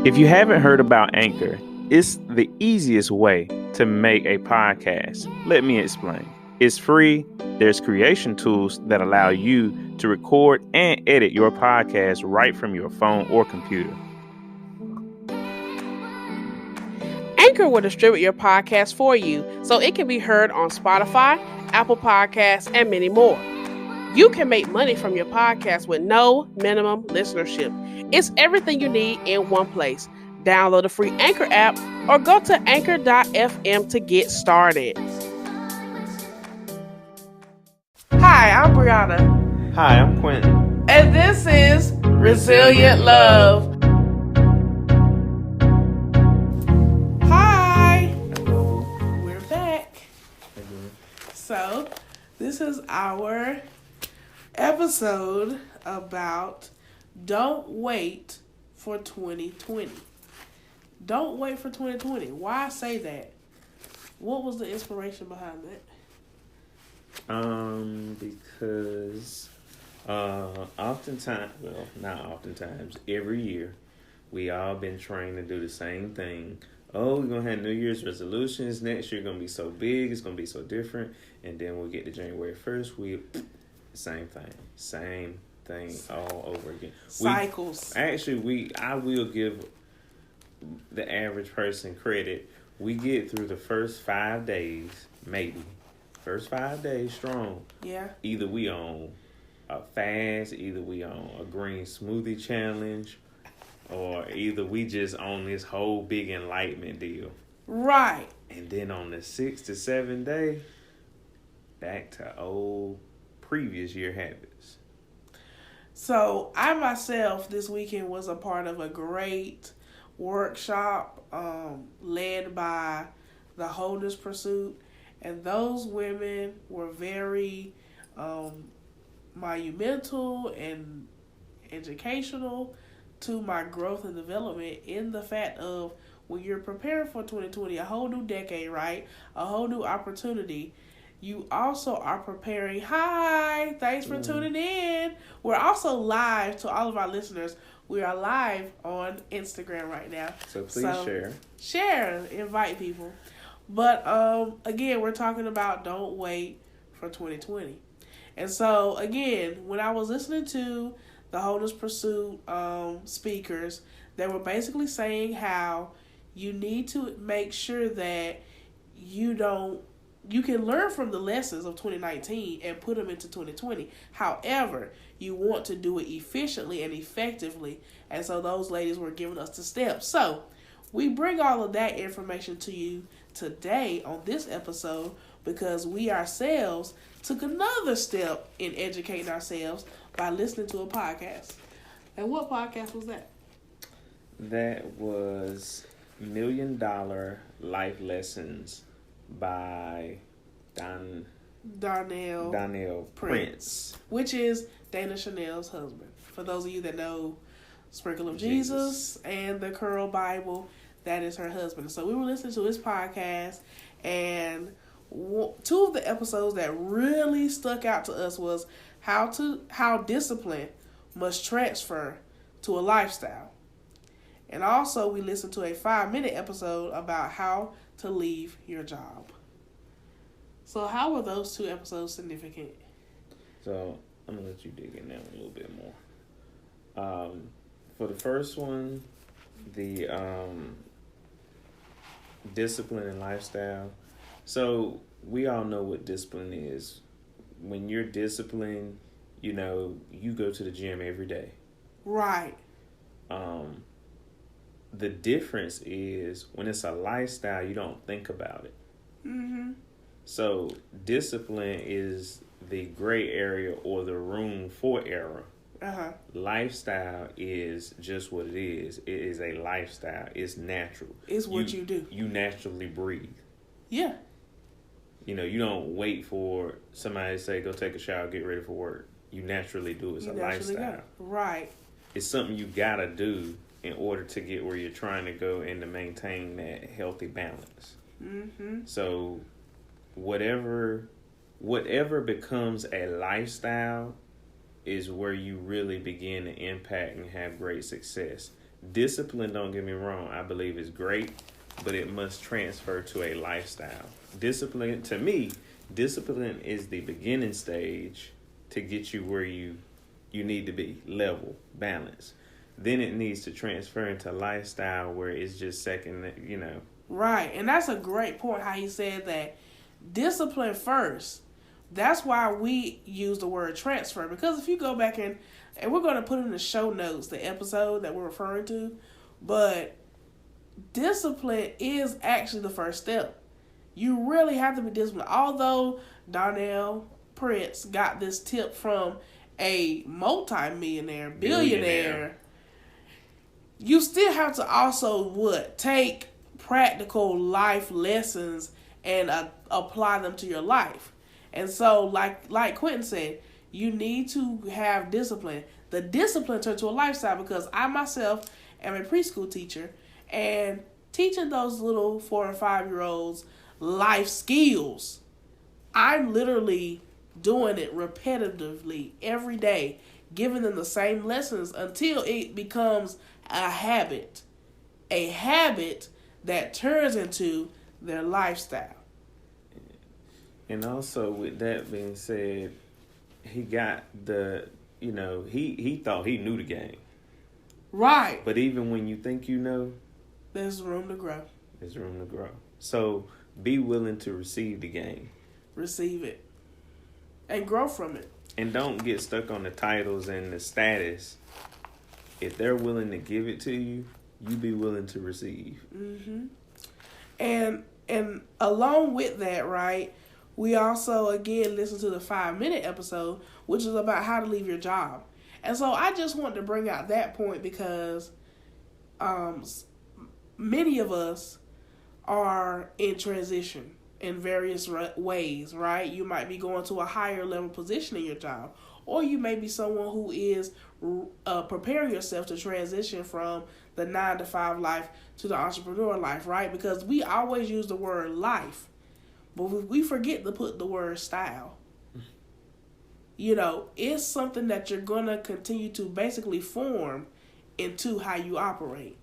If you haven't heard about Anchor, it's the easiest way to make a podcast. Let me explain. It's free. There's creation tools that allow you to record and edit your podcast right from your phone or computer. Anchor will distribute your podcast for you so it can be heard on Spotify, Apple Podcasts, and many more. You can make money from your podcast with no minimum listenership. It's everything you need in one place. Download the free Anchor app or go to anchor.fm to get started. Hi, I'm Brianna. Hi, I'm Quentin. And this is Resilient Love. Hi. Hello. We're back. So, this is our episode about Don't Wait for 2020. Don't wait for 2020. Why say that? What was the inspiration behind that? Because not oftentimes, every year, we all been trained to do the same thing. Oh, we're going to have New Year's resolutions. Next year going to be so big. It's going to be so different. And then we'll get to January 1st. Same thing all over again. Cycles. I will give the average person credit. We get through the first 5 days, maybe. First 5 days strong. Yeah. Either we on a fast, either we on a green smoothie challenge, or either we just on this whole big enlightenment deal. Right. And then on the 6th to 7th day, back to old previous year habits. So I myself this weekend was a part of a great workshop led by the Wholeness Pursuit, and those women were very monumental and educational to my growth and development in the fact of when you're preparing for 2020, a whole new decade, right? A whole new opportunity. You also are preparing. Hi, thanks for tuning in. We're also live to all of our listeners. We are live on Instagram right now. So please share, invite people. But again, we're talking about don't wait for 2020. And so again, when I was listening to the Wholeness Pursuit speakers, they were basically saying how you need to make sure that you can learn from the lessons of 2019 and put them into 2020. However, you want to do it efficiently and effectively. And so those ladies were giving us the steps. So we bring all of that information to you today on this episode because we ourselves took another step in educating ourselves by listening to a podcast. And what podcast was that? That was $1 Million Life Lessons by Donnell Prince, which is Dana Chanel's husband. For those of you that know Sprinkle of Jesus and the Curl Bible, that is her husband. So we were listening to his podcast, and two of the episodes that really stuck out to us was how discipline must transfer to a lifestyle. And also we listened to a 5-minute episode about how to leave your job. So how were those two episodes significant? So I'm going to let you dig in that one a little bit more. For the first one, the discipline and lifestyle. So we all know what discipline is. When you're disciplined, you go to the gym every day. Right. The difference is when it's a lifestyle, you don't think about it. Mm-hmm. So discipline is the gray area or the room for error. Uh-huh. Lifestyle is just what it is. It is a lifestyle. It's natural. It's what you do. You naturally breathe. Yeah. You don't wait for somebody to say, go take a shower, get ready for work. You naturally do it. It's a lifestyle. Go. Right. It's something you gotta do in order to get where you're trying to go and to maintain that healthy balance. Mm-hmm. So whatever becomes a lifestyle is where you really begin to impact and have great success. discipline, don't get me wrong, I believe is great, but it must transfer to a lifestyle. Discipline, to me, discipline is the beginning stage to get you where you need to be, level, balance. Then it needs to transfer into lifestyle where it's just second, Right, and that's a great point how he said that discipline first. That's why we use the word transfer, because if you go back and we're going to put in the show notes the episode that we're referring to, but discipline is actually the first step. You really have to be disciplined. Although Darnell Prince got this tip from a multi-millionaire, billionaire, you still have to also take practical life lessons and apply them to your life. And so, like Quentin said, you need to have discipline. The discipline turns to a lifestyle, because I myself am a preschool teacher, and teaching those little 4 and 5-year-olds life skills, I'm literally doing it repetitively every day, giving them the same lessons until it becomes a habit that turns into their lifestyle. And also, with that being said, he got he thought he knew the game. Right. But even when you think you know, there's room to grow. There's room to grow. So be willing to receive the game. Receive it. And grow from it. And don't get stuck on the titles and the status. If they're willing to give it to you, you be willing to receive. Mm-hmm. And along with that, right, we also, again, listen to the 5-minute episode, which is about how to leave your job. And so I just want to bring out that point because many of us are in transition in various ways, right? You might be going to a higher level position in your job, or you may be someone who is preparing yourself to transition from the 9-to-5 life to the entrepreneur life, right? Because we always use the word life, but we forget to put the word style. It's something that you're going to continue to basically form into how you operate.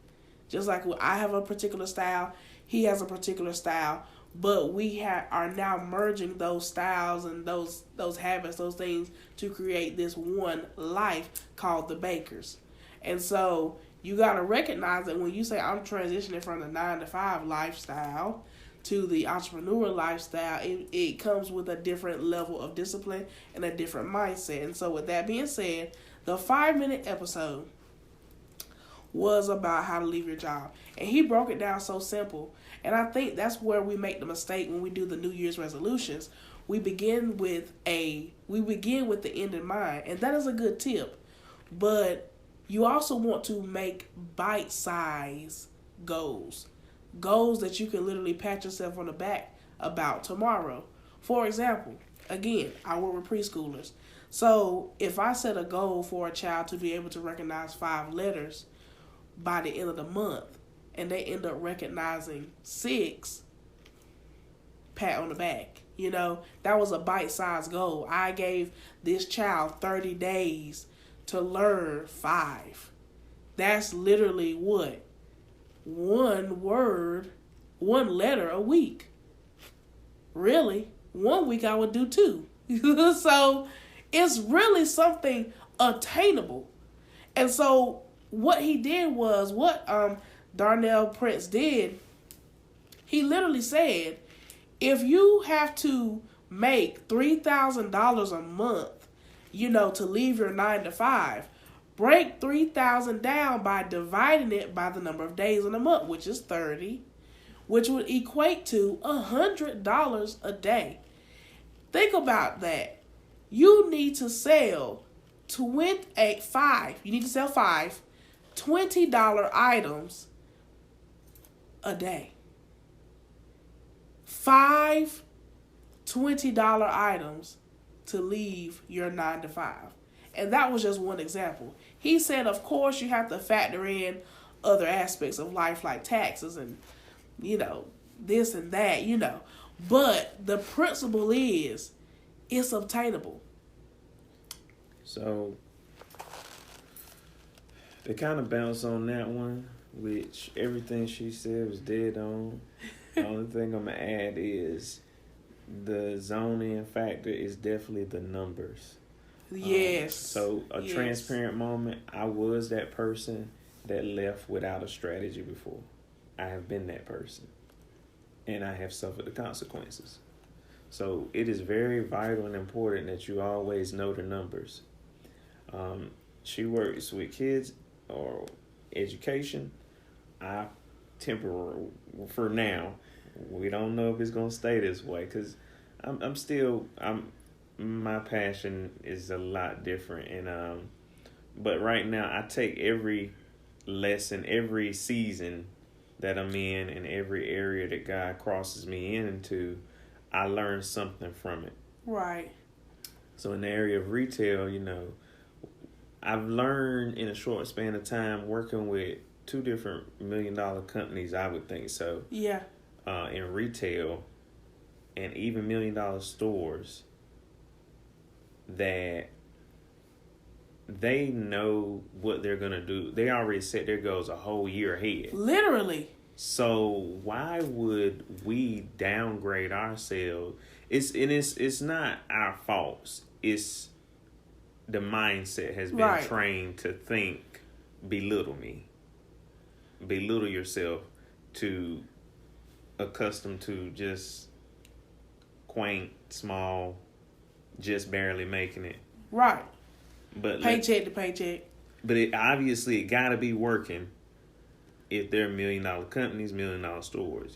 Just like I have a particular style, he has a particular style, but we are now merging those styles and those habits, those things, to create this one life called the Bakers. And so you got to recognize that when you say I'm transitioning from the 9-to-5 lifestyle to the entrepreneur lifestyle, it comes with a different level of discipline and a different mindset. And so with that being said, the 5-minute episode was about how to leave your job. And he broke it down so simple. And I think that's where we make the mistake when we do the New Year's resolutions. We begin with the end in mind, and that is a good tip. But you also want to make bite-size goals. Goals that you can literally pat yourself on the back about tomorrow. For example, again, I work with preschoolers. So if I set a goal for a child to be able to recognize 5 letters by the end of the month, and they end up recognizing 6, pat on the back. That was a bite-sized goal. I gave this child 30 days to learn 5. That's literally what? 1 word, 1 letter a week. Really? 1 week I would do 2. So it's really something attainable. And so what he did was, what Darnell Prince did, he literally said, if you have to make $3,000 a month, to leave your 9-to-5, break $3,000 down by dividing it by the number of days in a month, which is 30, which would equate to $100 a day. Think about that. You need to sell 5 $20 items a day. 5 $20 items to leave your 9-to-5. And that was just one example. He said, of course, you have to factor in other aspects of life like taxes and, this and that, But the principle is, it's obtainable. So, To kind of bounce on that one, which everything she said was dead on. The only thing I'm going to add is the zoning factor is definitely the numbers. Yes. So a transparent moment, I was that person that left without a strategy before. I have been that person. And I have suffered the consequences. So it is very vital and important that you always know the numbers. She works with kids or education. For now, we don't know if it's going to stay this way because my passion is a lot different. And, but right now I take every lesson, every season that I'm in and every area that God crosses me into, I learn something from it. Right. So in the area of retail, I've learned in a short span of time working with 2 different $1 million companies, I would think so. Yeah. In retail and even $1 million stores that they know what they're going to do. They already set their goals a whole year ahead. Literally. So why would we downgrade ourselves? It's not our faults. It's the mindset has been trained to think, belittle me. Belittle yourself to accustomed to just quaint, small, just barely making it. Right. But paycheck to paycheck. But it got to be working if they're $1 million companies, $1 million stores,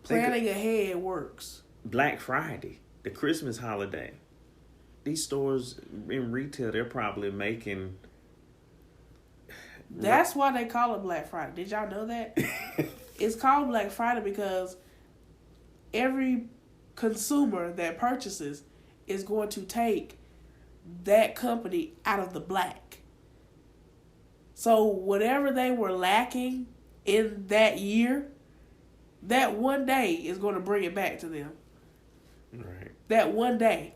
Planning ahead works. Black Friday, the Christmas holiday. These stores in retail, they're probably making... That's why they call it Black Friday. Did y'all know that? It's called Black Friday because every consumer that purchases is going to take that company out of the black. So whatever they were lacking in that year, that one day is going to bring it back to them. Right. That one day.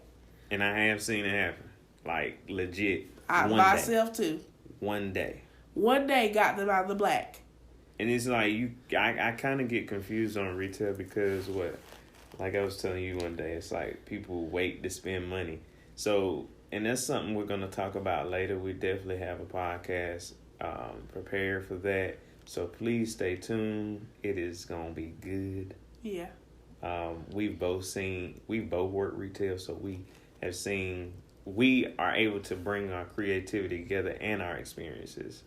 And I have seen it happen. Like, legit. Myself too. One day. One day got them out of the black. And it's like, I kind of get confused on retail because like I was telling you one day, it's like people wait to spend money. So, and that's something we're going to talk about later. We definitely have a podcast prepared for that. So please stay tuned. It is going to be good. Yeah. We've both worked retail, so we are able to bring our creativity together and our experiences.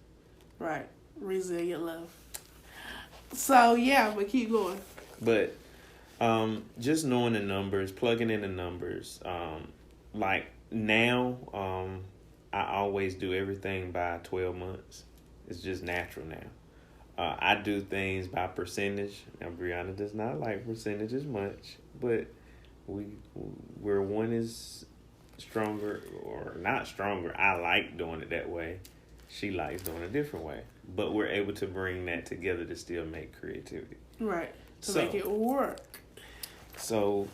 Right. Resilient love. So, yeah, but keep going. But just knowing the numbers, plugging in the numbers, like now, I always do everything by 12 months. It's just natural now. I do things by percentage. Now, Brianna does not like percentages much, but where one is stronger or not stronger, I like doing it that way. She likes doing it a different way. But we're able to bring that together to still make creativity. Right. To make it work. So,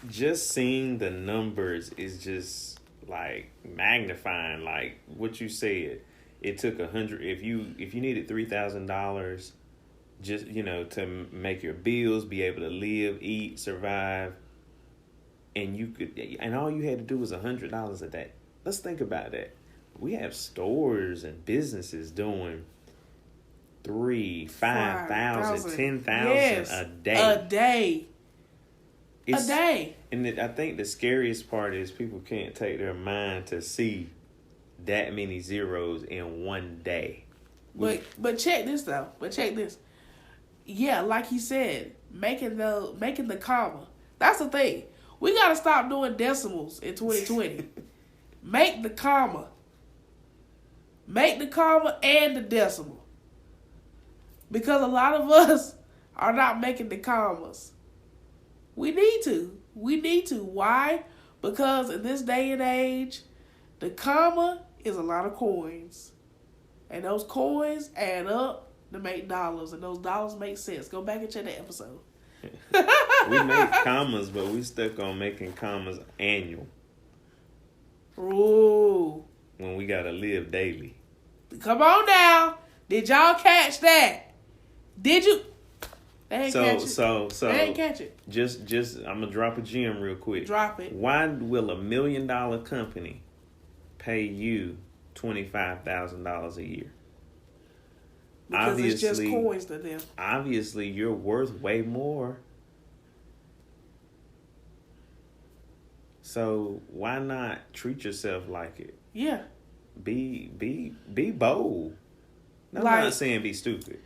just seeing the numbers is just like magnifying, like what you said. It took 100. If you needed $3,000, just to make your bills, be able to live, eat, survive, and all you had to do was $100 a day. Let's think about that. We have stores and businesses doing 3,000, 5,000, 10,000 a day. A day. A day. And I think the scariest part is people can't take their mind to see that many zeros in one day. But check this though. Check this. Yeah, like he said, making the comma. That's the thing. We gotta stop doing decimals in 2020. Make the comma. Make the comma and the decimal. Because a lot of us are not making the commas. We need to. Why? Because in this day and age, the comma is a lot of coins. And those coins add up to make dollars. And those dollars make sense. Go back and check that episode. We make commas, but we stuck on making commas annual. Ooh. When we got to live daily. Come on now. Did y'all catch that? Did you? They ain't catch it. So they ain't catch it. Just I'm gonna drop a gem real quick. Drop it. Why will $1 million company pay you $25,000 a year? Because it's just coins to them. Obviously, you're worth way more. So why not treat yourself like it? Yeah. Be bold. I'm not saying be stupid.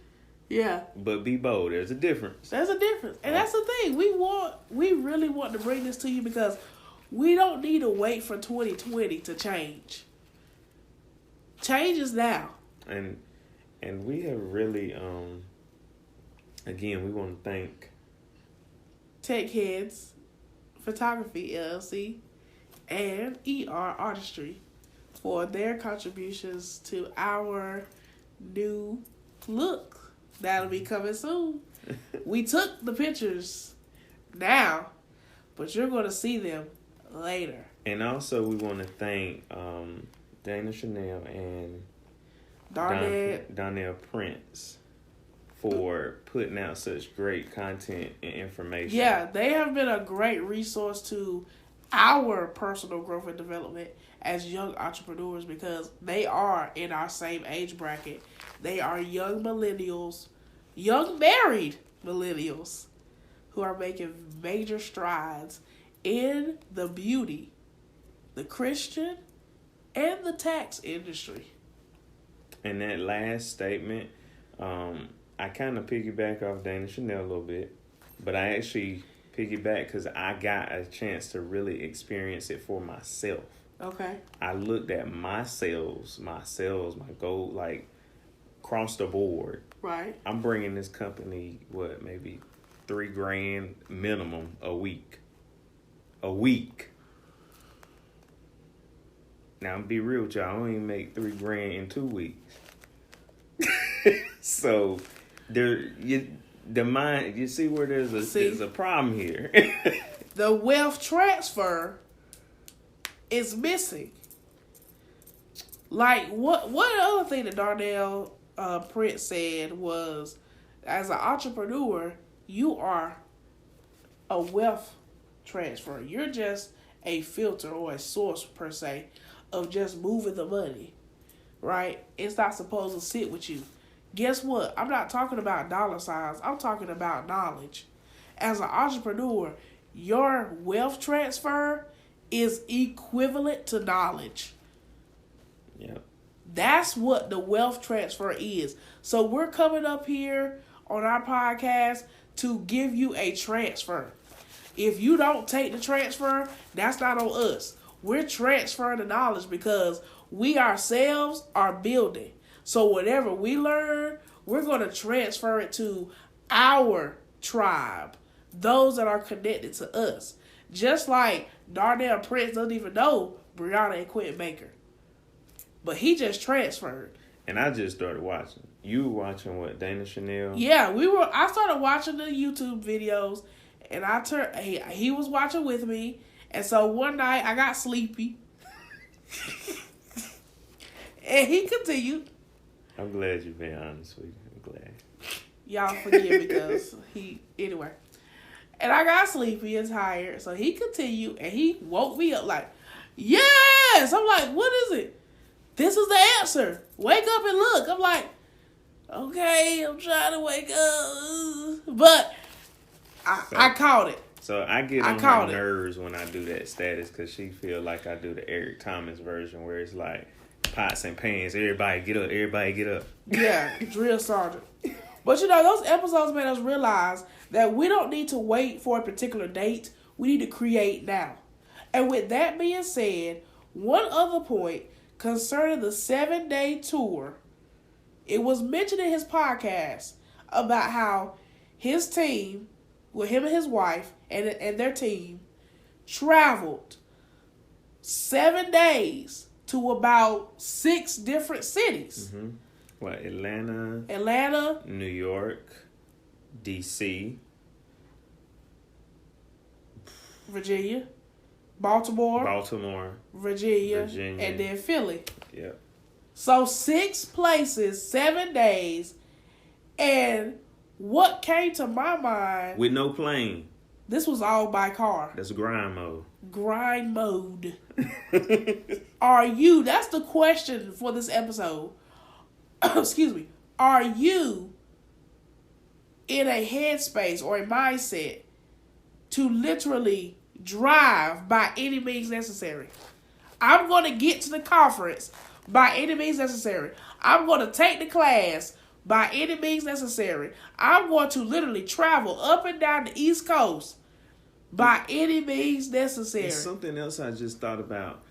Yeah. But be bold. There's a difference. There's a difference. And that's the thing. We really want to bring this to you because we don't need to wait for 2020 to change. Change is now. And we have really again, we want to thank Tech Heads Photography LLC and ER Artistry for their contributions to our new look that'll be coming soon. We took the pictures now, but you're going to see them later. And also we want to thank Dana Chanel and Donnell Prince for putting out such great content and information. Yeah, they have been a great resource to our personal growth and development as young entrepreneurs because they are in our same age bracket. They are young millennials, young married millennials who are making major strides in the beauty, the Christian, and the tax industry. And that last statement, I kind of piggyback off Dana Chanel a little bit, but I actually piggyback because I got a chance to really experience it for myself. Okay. I looked at my sales, my goal, like across the board. Right. I'm bringing this company, maybe $3,000 minimum a week. Now, be real with y'all, I don't even make $3,000 in 2 weeks. So, you see where there's a problem here. The wealth transfer is missing. Like, what other thing that Darnell Prince said was, as an entrepreneur, you are a wealth transfer. You're just a filter or a source, per se, of just moving the money, right? It's not supposed to sit with you. Guess what? I'm not talking about dollar signs. I'm talking about knowledge. As an entrepreneur, your wealth transfer is equivalent to knowledge. Yep. That's what the wealth transfer is. So we're coming up here on our podcast to give you a transfer. If you don't take the transfer, that's not on us. We're transferring the knowledge because we ourselves are building. So whatever we learn, we're going to transfer it to our tribe, those that are connected to us. Just like Darnell Prince doesn't even know Brianna and Quentin Baker. But he just transferred. And I just started watching. You were watching what, Dana Chanel? Yeah, I started watching the YouTube videos, and he was watching with me, and so one night I got sleepy. And he continued. I'm glad you're being honest with you. I'm glad. Y'all forgive because anyway. And I got sleepy and tired, so he continued, and he woke me up like, yes! I'm like, what is it? This is the answer. Wake up and look. I'm like, okay, I'm trying to wake up. But I caught it. So I get on her nerves when I do that status because she feel like I do the Eric Thomas version where it's like pots and pans. Everybody get up. Everybody get up. Yeah, drill sergeant. But those episodes made us realize that we don't need to wait for a particular date. We need to create now. And with that being said, one other point concerning the 7-day tour, it was mentioned in his podcast about how his team, with him and his wife and their team, traveled 7 days to about 6 different cities. Mm-hmm. What, Atlanta, New York, DC, Virginia, Baltimore, Virginia, and then Philly. Yep. So 6 places, 7 days, and what came to my mind, with no plane. this was all by car. That's grind mode. Grind mode. Are you, that's the question for this episode. Excuse me. Are you in a headspace or a mindset to literally drive by any means necessary? I'm going to get to the conference by any means necessary. I'm going to take the class by any means necessary. I'm going to literally travel up and down the East Coast by any means necessary. It's something else I just thought about.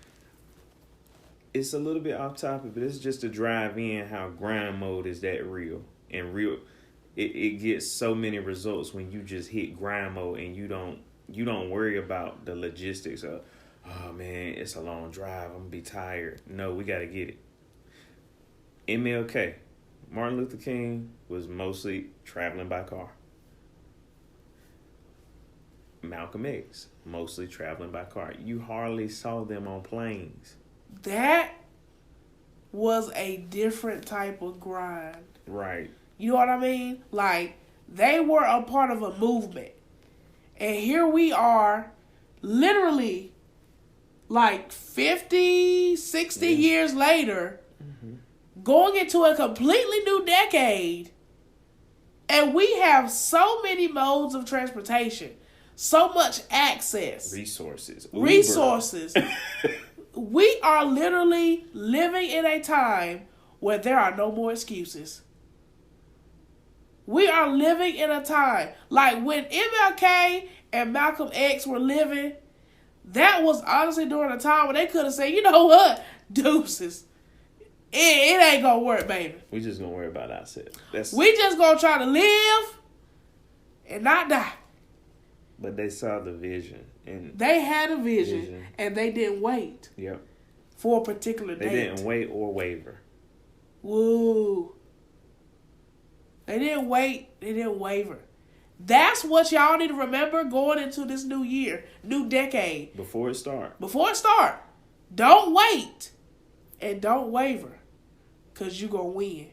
It's a little bit off topic, but it's just to drive in how grind mode is that real. And real, it gets so many results when you just hit grind mode and you don't worry about the logistics of, oh man, it's a long drive, I'm gonna be tired. No, we gotta get it. MLK, Martin Luther King, was mostly traveling by car. Malcolm X, mostly traveling by car. You hardly saw them on planes. That was a different type of grind. Right. You know what I mean? Like, they were a part of a movement. And here we are, literally, like 50, 60 years later, going into a completely new decade. And we have so many modes of transportation, so much access. Resources. We are literally living in a time where there are no more excuses. We are living in a time like when MLK and Malcolm X were living. That was honestly during a time when they could have said, you know what, deuces, it ain't gonna work, baby. We just gonna worry about ourselves. We just gonna try to live and not die. But they saw the vision, and they had a vision. And they didn't wait. Yep. For a particular date. They didn't wait or waver. Woo. They didn't wait. They didn't waver. That's what y'all need to remember going into this new year, new decade. Before it start. Don't wait. And don't waver. Because you're going to win.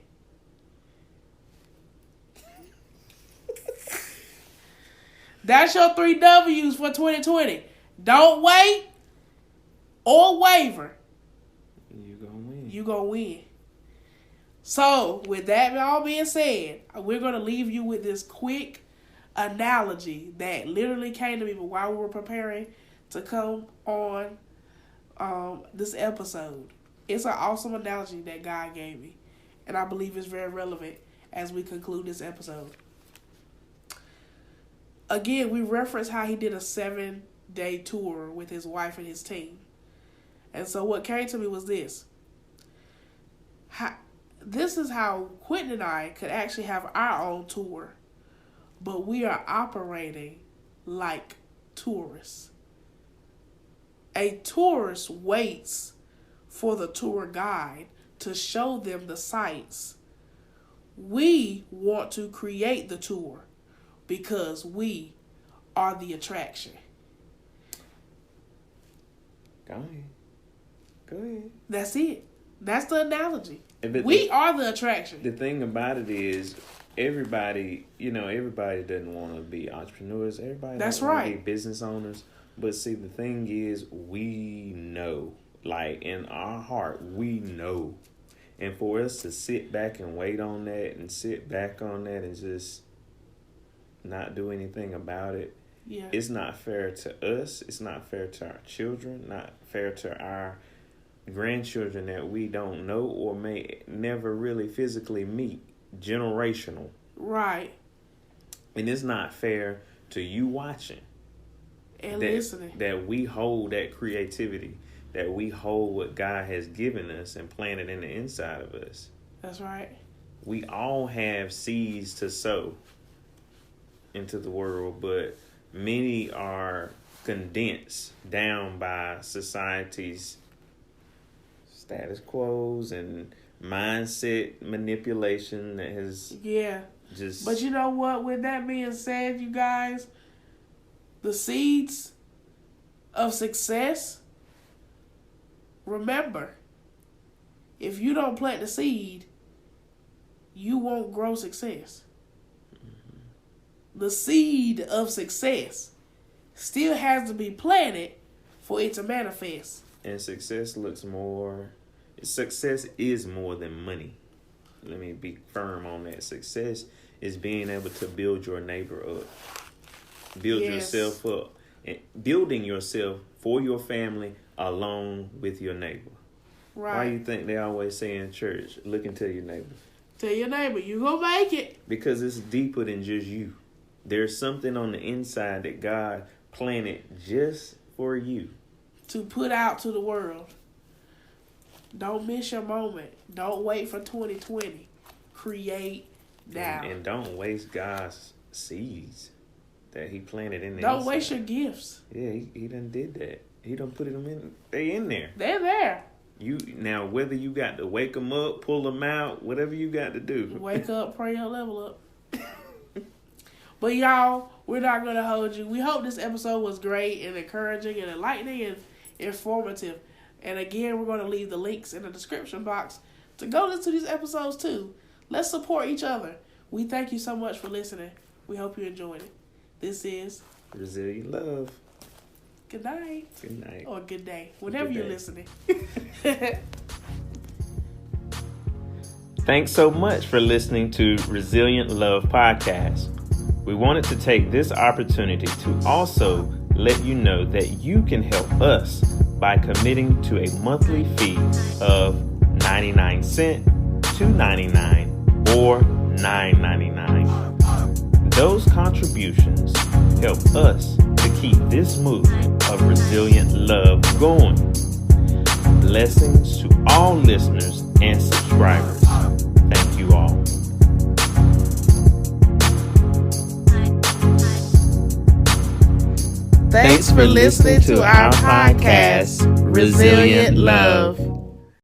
That's your 3 W's for 2020. Don't wait or waver. You're going to win. You're going to win. So, with that all being said, we're going to leave you with this quick analogy that literally came to me while we were preparing to come on this episode. It's an awesome analogy that God gave me, and I believe it's very relevant as we conclude this episode. Again, we referenced how he did a 7-day tour with his wife and his team. And so what came to me was this. This is how Quentin and I could actually have our own tour, but we are operating like tourists. A tourist waits for the tour guide to show them the sights. We want to create the tour because we are the attraction. Go ahead. That's it. That's the analogy. We are the attraction. The thing about it is, everybody doesn't want to be entrepreneurs. Everybody doesn't want to be business owners. But see, the thing is, we know, like in our heart, we know. And for us to sit back and wait on that and sit back on that and just not do anything about it, it's not fair to us. It's not fair to our children, not fair to our grandchildren that we don't know or may never really physically meet. Generational. Right. And it's not fair to you watching. And listening. That we hold that creativity, that we hold what God has given us and planted in the inside of us. That's right. We all have seeds to sow into the world, but many are condensed down by society's status quos and mindset manipulation that has just... But you know what? With that being said, you guys, the seeds of success, remember, if you don't plant the seed, you won't grow success. The seed of success still has to be planted for it to manifest. And success is more than money. Let me be firm on that. Success is being able to build your neighbor up. Build yourself up. And building yourself for your family along with your neighbor. Right. Why you think they always say in church, look into your neighbor? Tell your neighbor, you gonna make it. Because it's deeper than just you. There's something on the inside that God planted just for you. To put out to the world. Don't miss your moment. Don't wait for 2020. Create now. And don't waste God's seeds that he planted in there. Don't waste your gifts. Yeah, he done did that. He done put them in. They in there. They're there. Now, whether you got to wake them up, pull them out, whatever you got to do. Wake up, pray up, level up. But y'all, we're not going to hold you. We hope this episode was great and encouraging and enlightening and informative. And again, we're going to leave the links in the description box to go listen to these episodes too. Let's support each other. We thank you so much for listening. We hope you enjoyed it. This is Resilient Love. Good night. Good night. Or good day. Whenever you're listening. Thanks so much for listening to Resilient Love Podcast. We wanted to take this opportunity to also let you know that you can help us by committing to a monthly fee of 99 cents, $2.99, or $9.99. Those contributions help us to keep this movement of resilient love going. Blessings to all listeners and subscribers. Thank you all. Thanks for listening to our podcast, Resilient Love.